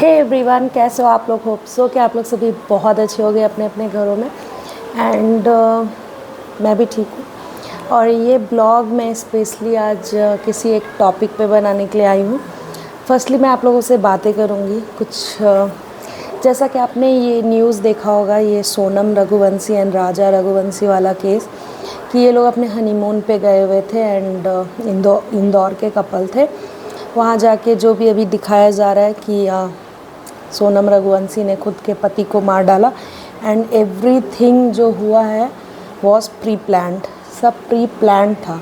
Hey everyone, कैसे हो आप लोग। होप सो कि आप लोग सभी बहुत अच्छे हो गए अपने अपने घरों में। एंड मैं भी ठीक हूँ। और ये ब्लॉग मैं स्पेशली आज किसी एक टॉपिक पे बनाने के लिए आई हूँ। फर्स्टली मैं आप लोगों से बातें करूँगी कुछ जैसा कि आपने ये न्यूज़ देखा होगा, ये सोनम रघुवंशी एंड राजा रघुवंशी वाला केस, कि ये लोग अपने हनीमून पे गए हुए थे एंड इंदौर के कपल थे। वहाँ जाके जो भी अभी दिखाया जा रहा है कि सोनम रघुवंशी ने खुद के पति को मार डाला एंड एवरीथिंग जो हुआ है वॉज प्री प्लान्ड, सब प्री प्लान्ड था।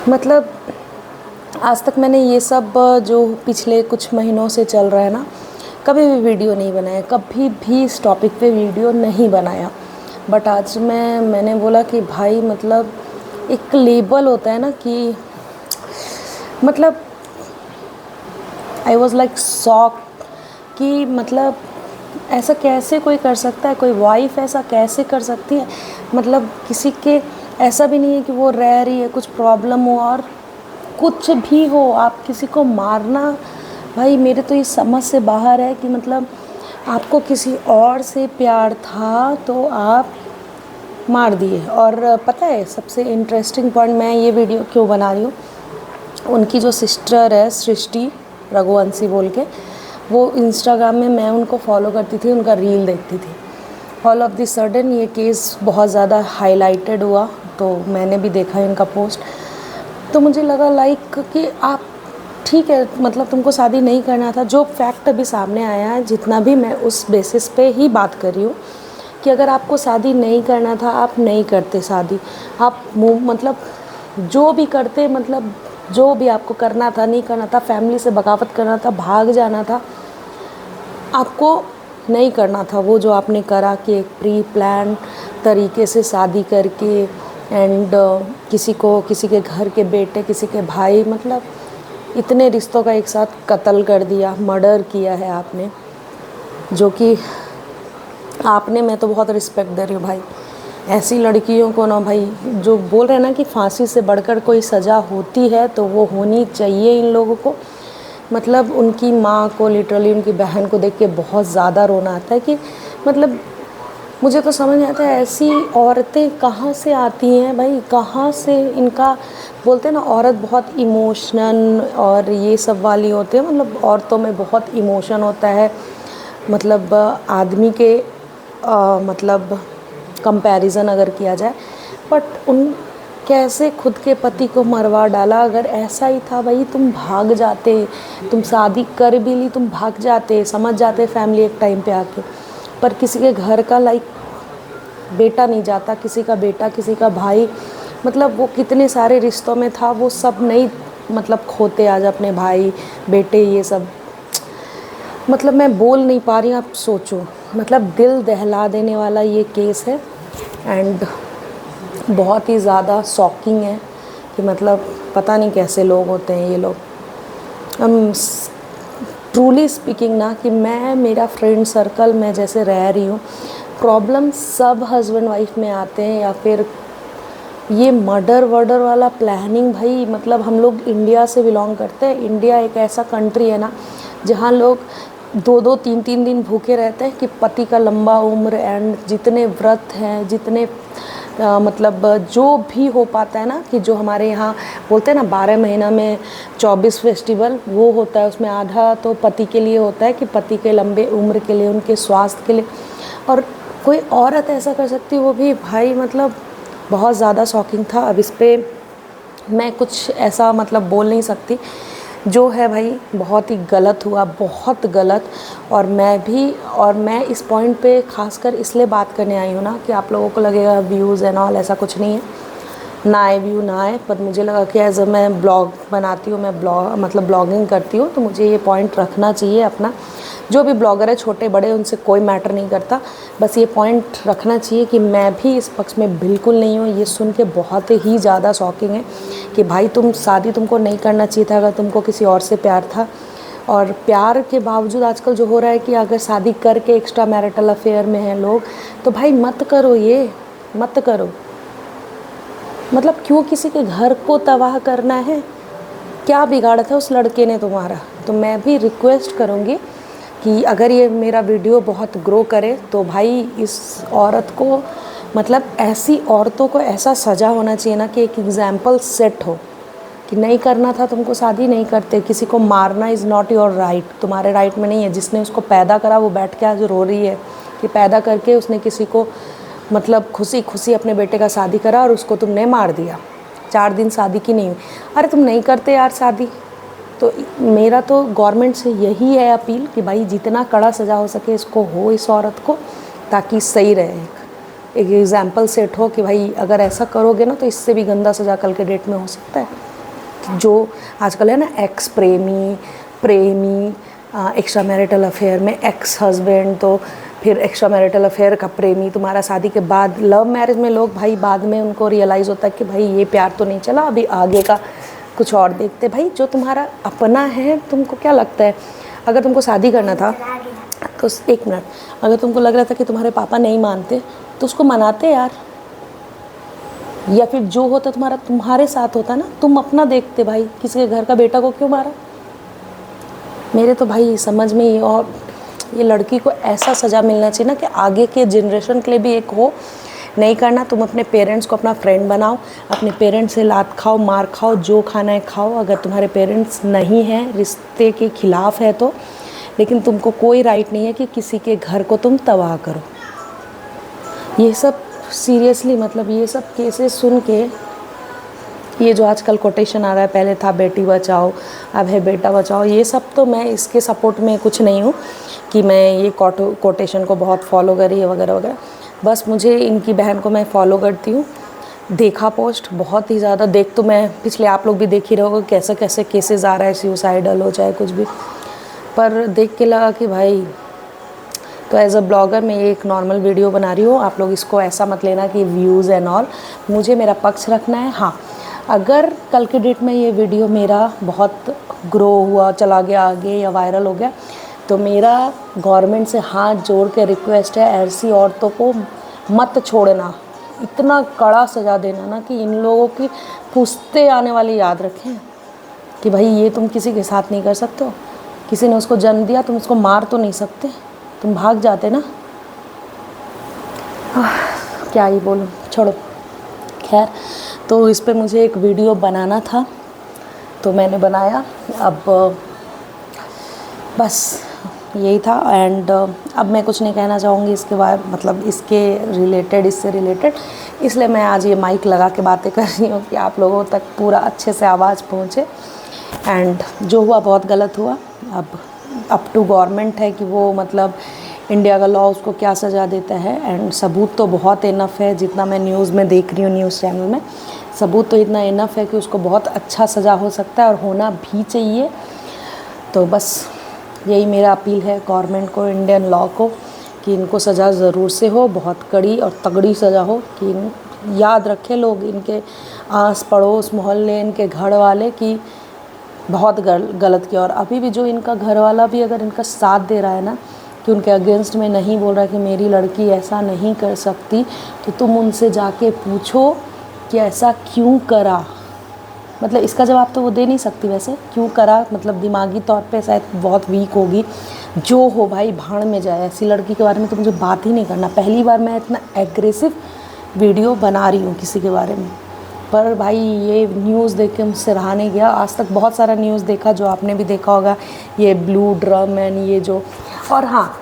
मतलब आज तक मैंने ये सब जो पिछले कुछ महीनों से चल रहा है ना, कभी भी वीडियो नहीं बनाया, कभी भी इस टॉपिक पे वीडियो नहीं बनाया। बट आज मैंने बोला कि भाई मतलब एक लेबल होता है ना कि मतलब आई वॉज लाइक शॉक कि मतलब ऐसा कैसे कोई कर सकता है, कोई वाइफ ऐसा कैसे कर सकती है। मतलब किसी के ऐसा भी नहीं है कि वो रह रही है, कुछ प्रॉब्लम हो और कुछ भी हो, आप किसी को मारना, भाई मेरे तो ये समझ से बाहर है कि मतलब आपको किसी और से प्यार था तो आप मार दिए। और पता है सबसे इंटरेस्टिंग पॉइंट, मैं ये वीडियो क्यों बना रही हूँ, उनकी जो सिस्टर है सृष्टि रघुवंशी बोल के, वो इंस्टाग्राम में मैं उनको फॉलो करती थी, उनका रील देखती थी। ऑल ऑफ द सडन ये केस बहुत ज़्यादा हाईलाइटेड हुआ तो मैंने भी देखा इनका पोस्ट। तो मुझे लगा लाइक कि आप ठीक है, मतलब तुमको शादी नहीं करना था। जो फैक्ट अभी सामने आया है, जितना भी मैं उस बेसिस पे ही बात कर रही हूँ कि अगर आपको शादी नहीं करना था आप नहीं करते शादी। आप मतलब जो भी करते, मतलब जो भी आपको करना था, नहीं करना था, फैमिली से बगावत करना था, भाग जाना था, आपको नहीं करना था वो जो आपने करा कि एक प्री प्लान तरीके से शादी करके एंड किसी के घर के बेटे, किसी के भाई, मतलब इतने रिश्तों का एक साथ कत्ल कर दिया, मर्डर किया है आपने। जो कि आपने, मैं तो बहुत रिस्पेक्ट दे रही हूँ भाई ऐसी लड़कियों को ना भाई, जो बोल रहे हैं ना कि फांसी से बढ़कर कोई सज़ा होती है तो वो होनी चाहिए इन लोगों को। मतलब उनकी माँ को, लिटरली उनकी बहन को देख के बहुत ज़्यादा रोना आता है कि मतलब मुझे तो समझ नहीं आता है ऐसी औरतें कहाँ से आती हैं भाई, कहाँ से इनका। बोलते हैं ना औरत बहुत इमोशनल और ये सब वाली होती है, मतलब औरतों में बहुत इमोशन होता है, मतलब आदमी के मतलब कंपैरिजन अगर किया जाए। बट उन कैसे खुद के पति को मरवा डाला। अगर ऐसा ही था भाई तुम भाग जाते, तुम शादी कर भी ली, तुम भाग जाते, समझ जाते फैमिली एक टाइम पे आके। पर किसी के घर का लाइक बेटा नहीं जाता, किसी का बेटा, किसी का भाई, मतलब वो कितने सारे रिश्तों में था, वो सब नहीं मतलब खोते आज अपने भाई बेटे ये सब। मतलब मैं बोल नहीं पा रही, आप सोचो, मतलब दिल दहला देने वाला ये केस है एंड बहुत ही ज़्यादा शॉकिंग है कि मतलब पता नहीं कैसे लोग होते हैं ये लोग। ट्रूली स्पीकिंग ना, कि मैं, मेरा फ्रेंड सर्कल, मैं जैसे रह रही हूँ, प्रॉब्लम सब हस्बैंड वाइफ में आते हैं। या फिर ये मर्डर वर्डर वाला प्लानिंग, भाई मतलब हम लोग इंडिया से बिलोंग करते हैं। इंडिया एक ऐसा कंट्री है ना जहाँ लोग 2-2 3-3 दिन भूखे रहते हैं कि पति का लंबा उम्र एंड जितने व्रत हैं, जितने मतलब जो भी हो पाता है ना, कि जो हमारे यहाँ बोलते हैं ना 12 महीना में 24 फेस्टिवल वो होता है, उसमें आधा तो पति के लिए होता है कि पति के लंबे उम्र के लिए, उनके स्वास्थ्य के लिए। और कोई औरत ऐसा कर सकती है वो भी, भाई मतलब बहुत ज़्यादा शॉकिंग था। अब इस पर मैं कुछ ऐसा मतलब बोल नहीं सकती, जो है भाई बहुत ही गलत हुआ, बहुत गलत। और मैं इस पॉइंट पे खासकर इसलिए बात करने आई हूँ ना कि आप लोगों को लगेगा व्यूज़ एंड ऑल, ऐसा कुछ नहीं है, ना आए व्यू ना आए। पर मुझे लगा कि एज मैं ब्लॉग बनाती हूँ, मैं मतलब ब्लॉगिंग करती हूँ, तो मुझे ये पॉइंट रखना चाहिए अपना। जो भी ब्लॉगर है छोटे बड़े उनसे कोई मैटर नहीं करता, बस ये पॉइंट रखना चाहिए कि मैं भी इस पक्ष में बिल्कुल नहीं हूँ। ये सुन के बहुत ही ज़्यादा शॉकिंग है कि भाई तुम शादी तुमको नहीं करना चाहिए था अगर तुमको किसी और से प्यार था। और प्यार के बावजूद आजकल जो हो रहा है कि अगर शादी करके एक्स्ट्रा मैरिटल अफेयर में हैं लोग, तो भाई मत करो, ये मत करो। मतलब क्यों किसी के घर को तबाह करना है? क्या बिगाड़ा था उस लड़के ने तुम्हारा? तो मैं भी रिक्वेस्ट करूँगी कि अगर ये मेरा वीडियो बहुत ग्रो करे तो भाई इस औरत को मतलब ऐसी औरतों को ऐसा सज़ा होना चाहिए ना कि एक एग्ज़ाम्पल सेट हो कि नहीं करना था तुमको शादी नहीं करते। किसी को मारना इज़ नॉट योर राइट, तुम्हारे राइट में नहीं है। जिसने उसको पैदा करा वो बैठ के आज रो रही है कि पैदा करके उसने किसी को मतलब खुशी खुशी अपने बेटे का शादी करा और उसको तुमने मार दिया। 4 दिन शादी की नहीं हुई। अरे तुम नहीं करते यार शादी। तो मेरा तो गवर्नमेंट से यही है अपील कि भाई जितना कड़ा सज़ा हो सके इसको हो इस औरत को, ताकि सही रहे, एक एग्ज़ाम्पल सेट हो कि भाई अगर ऐसा करोगे ना तो इससे भी गंदा सज़ा कल के डेट में हो सकता है। जो आजकल है ना एक्स प्रेमी, एक्स्ट्रा मैरिटल अफेयर में एक्स हस्बैंड, तो फिर एक्स्ट्रा मैरिटल अफेयर का प्रेमी तुम्हारा शादी के बाद। लव मैरिज में लोग भाई बाद में उनको रियलाइज़ होता है कि भाई ये प्यार तो नहीं चला, अभी आगे का कुछ और देखते। भाई जो तुम्हारा अपना है, तुमको क्या लगता है अगर तुमको शादी करना था तो 1 मिनट, अगर तुमको लग रहा था कि तुम्हारे पापा नहीं मानते तो उसको मनाते यार, या फिर जो होता तुम्हारा तुम्हारे साथ होता ना, तुम अपना देखते। भाई किसी के घर का बेटा को क्यों मारा? मेरे तो भाई समझ में ही, और ये लड़की को ऐसा सज़ा मिलना चाहिए ना कि आगे के जनरेशन के लिए भी एक हो। नहीं करना, तुम अपने पेरेंट्स को अपना फ्रेंड बनाओ, अपने पेरेंट्स से लात खाओ, मार खाओ, जो खाना है खाओ। अगर तुम्हारे पेरेंट्स नहीं हैं, रिश्ते के ख़िलाफ़ है तो, लेकिन तुमको कोई राइट नहीं है कि किसी के घर को तुम तबाह करो। ये सब सीरियसली मतलब ये सब केसेस सुन के, ये जो आजकल कोटेशन आ रहा है, पहले था बेटी बचाओ अब है बेटा बचाओ, ये सब तो मैं इसके सपोर्ट में कुछ नहीं हूँ कि मैं ये कोटेशन को बहुत फॉलो करी वगैरह वगैरह। बस मुझे इनकी बहन को मैं फॉलो करती हूँ, देखा पोस्ट बहुत ही ज़्यादा, देख तो मैं पिछले आप लोग भी देख ही रहोगे कैसे कैसे केसेस आ रहा है, सुसाइडल हो चाहे कुछ भी, पर देख के लगा कि भाई, तो एज़ अ ब्लॉगर मैं एक नॉर्मल वीडियो बना रही हूँ। आप लोग इसको ऐसा मत लेना कि व्यूज़ एंड ऑल, मुझे मेरा पक्ष रखना है। हाँ, अगर कल के डेट में ये वीडियो मेरा बहुत ग्रो हुआ, चला गया आगे या वायरल हो गया, तो मेरा गवर्नमेंट से हाथ जोड़ के रिक्वेस्ट है, ऐसी औरतों को मत छोड़ना, इतना कड़ा सज़ा देना ना कि इन लोगों की पूछते आने वाले याद रखें कि भाई ये तुम किसी के साथ नहीं कर सकते हो। किसी ने उसको जन्म दिया, तुम उसको मार तो नहीं सकते, तुम भाग जाते ना। क्या ही बोलूं, छोड़ो। खैर, तो इस पे मुझे एक वीडियो बनाना था तो मैंने बनाया। अब बस यही था। एंड अब मैं कुछ नहीं कहना चाहूँगी इसके बाद, मतलब इसके रिलेटेड, इससे रिलेटेड, इसलिए मैं आज ये माइक लगा के बातें कर रही हूँ कि आप लोगों तक पूरा अच्छे से आवाज़ पहुँचे। एंड जो हुआ बहुत गलत हुआ। अब अप टू गवर्नमेंट है कि वो मतलब इंडिया का लॉ उसको क्या सज़ा देता है। एंड सबूत तो बहुत इनफ है, जितना मैं न्यूज़ में देख रही हूँ, न्यूज़ चैनल में सबूत तो इतना इनफ है कि उसको बहुत अच्छा सज़ा हो सकता है और होना भी चाहिए। तो बस यही मेरा अपील है गवर्नमेंट को, इंडियन लॉ को, कि इनको सज़ा ज़रूर से हो, बहुत कड़ी और तगड़ी सज़ा हो, कि याद रखें लोग, इनके आस पड़ोस मोहल्ले, इनके घर वाले, कि बहुत गलत किया। और अभी भी जो इनका घर वाला भी अगर इनका साथ दे रहा है ना, कि उनके अगेंस्ट में नहीं बोल रहा कि मेरी लड़की ऐसा नहीं कर सकती, तो तुम उनसे जाके पूछो कि ऐसा क्यों करा। मतलब इसका जवाब तो वो दे नहीं सकती वैसे, क्यों करा, मतलब दिमागी तौर पे शायद बहुत वीक होगी। जो हो भाई, भाड़ में जाए, ऐसी लड़की के बारे में तो मुझे बात ही नहीं करना। पहली बार मैं इतना एग्रेसिव वीडियो बना रही हूँ किसी के बारे में, पर भाई ये न्यूज़ देख के मुझसे रहा नहीं गया। आज तक बहुत सारा न्यूज़ देखा, जो आपने भी देखा होगा, ये ब्लू ड्रम एंड ये जो। और हाँ,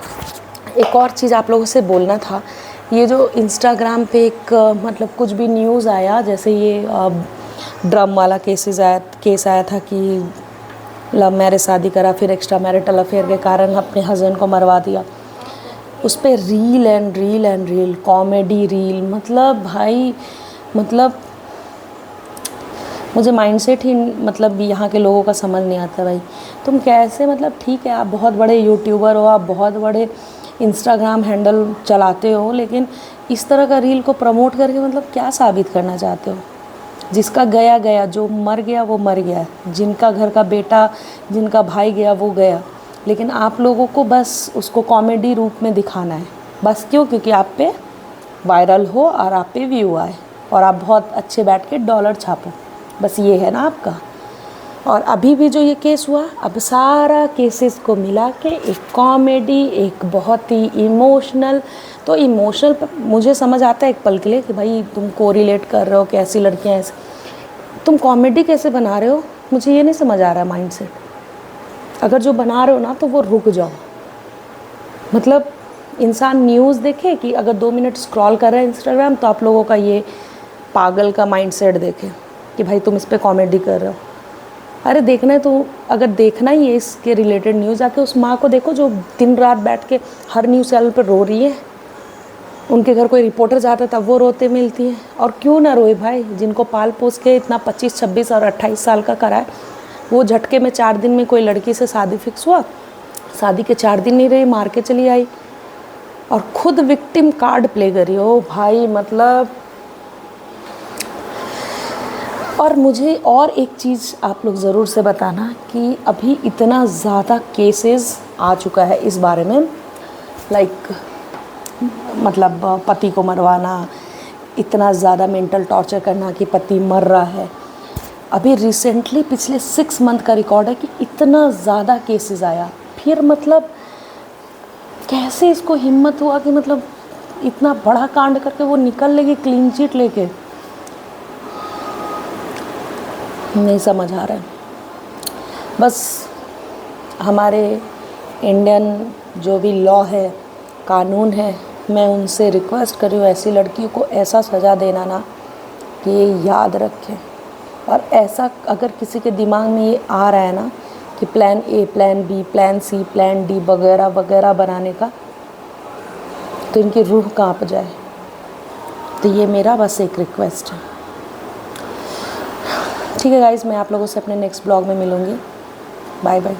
एक और चीज़ आप लोगों से बोलना था, ये जो इंस्टाग्राम पे एक मतलब कुछ भी न्यूज़ आया, जैसे ये ड्रम वाला केस आया था कि लव मैरिज शादी करा, फिर एक्स्ट्रा मैरिटल अफेयर के कारण अपने हस्बैंड को मरवा दिया। उस पर reel and reel comedy reel, मतलब भाई, मतलब मुझे माइंडसेट ही मतलब यहाँ के लोगों का समझ नहीं आता भाई। तुम कैसे, मतलब ठीक है आप बहुत बड़े यूट्यूबर हो, आप बहुत बड़े इंस्टाग्राम हैंडल चलाते हो, लेकिन इस तरह का रील को प्रमोट करके मतलब क्या साबित करना चाहते हो? जिसका गया गया, जो मर गया वो मर गया, जिनका घर का बेटा, जिनका भाई गया वो गया, लेकिन आप लोगों को बस उसको कॉमेडी रूप में दिखाना है। बस क्यों? क्योंकि आप पे वायरल हो और आप पे व्यू आए और आप बहुत अच्छे बैठ के डॉलर छापो, बस ये है ना आपका। और अभी भी जो ये केस हुआ, अब सारा केसेस को मिला के एक कॉमेडी, एक बहुत ही इमोशनल, तो इमोशनल मुझे समझ आता है एक पल के लिए कि भाई तुम कोरिलेट कर रहे हो कि ऐसी लड़कियाँ ऐसे, तुम कॉमेडी कैसे बना रहे हो, मुझे ये नहीं समझ आ रहा है माइंड से। अगर जो बना रहे हो ना तो वो रुक जाओ। मतलब इंसान न्यूज़ देखे कि अगर 2 मिनट स्क्रॉल कर रहा है इंस्टाग्राम, तो आप लोगों का ये पागल का माइंडसेट देखे कि भाई तुम इस पर कॉमेडी कर रहे हो। अरे देखना है तो अगर देखना ही है इसके रिलेटेड न्यूज़, आके उस माँ को देखो जो दिन रात बैठ के हर न्यूज़ चैनल पर रो रही है। उनके घर कोई रिपोर्टर जाता है तब वो रोते मिलती है। और क्यों ना रोए भाई, जिनको पाल पोस के इतना 25, 26 और 28 साल का करा है, वो झटके में 4 दिन में कोई लड़की से शादी फिक्स हुआ, शादी के 4 दिन नहीं रही, मार के चली आई और खुद विक्टिम कार्ड प्ले करी हो भाई। मतलब, और मुझे और एक चीज़ आप लोग ज़रूर से बताना कि अभी इतना ज़्यादा केसेस आ चुका है इस बारे में, लाइक मतलब पति को मरवाना, इतना ज़्यादा मेंटल टॉर्चर करना कि पति मर रहा है। अभी रिसेंटली पिछले 6 मंथ का रिकॉर्ड है कि इतना ज़्यादा केसेस आया। फिर मतलब कैसे इसको हिम्मत हुआ कि मतलब इतना बड़ा कांड करके वो निकल लेगी क्लीन चिट लेके, नहीं समझ आ रहा है। बस हमारे इंडियन जो भी लॉ है, कानून है, मैं उनसे रिक्वेस्ट कर रही हूँ ऐसी लड़कियों को ऐसा सज़ा देना ना कि ये याद रखें। और ऐसा अगर किसी के दिमाग में ये आ रहा है ना कि plan A, plan B, plan C, plan D वगैरह वगैरह बनाने का, तो इनकी रूह कांप जाए। तो ये मेरा बस एक रिक्वेस्ट है। ठीक है गाइज़, मैं आप लोगों से अपने नेक्स्ट ब्लॉग में मिलूँगी। Bye bye.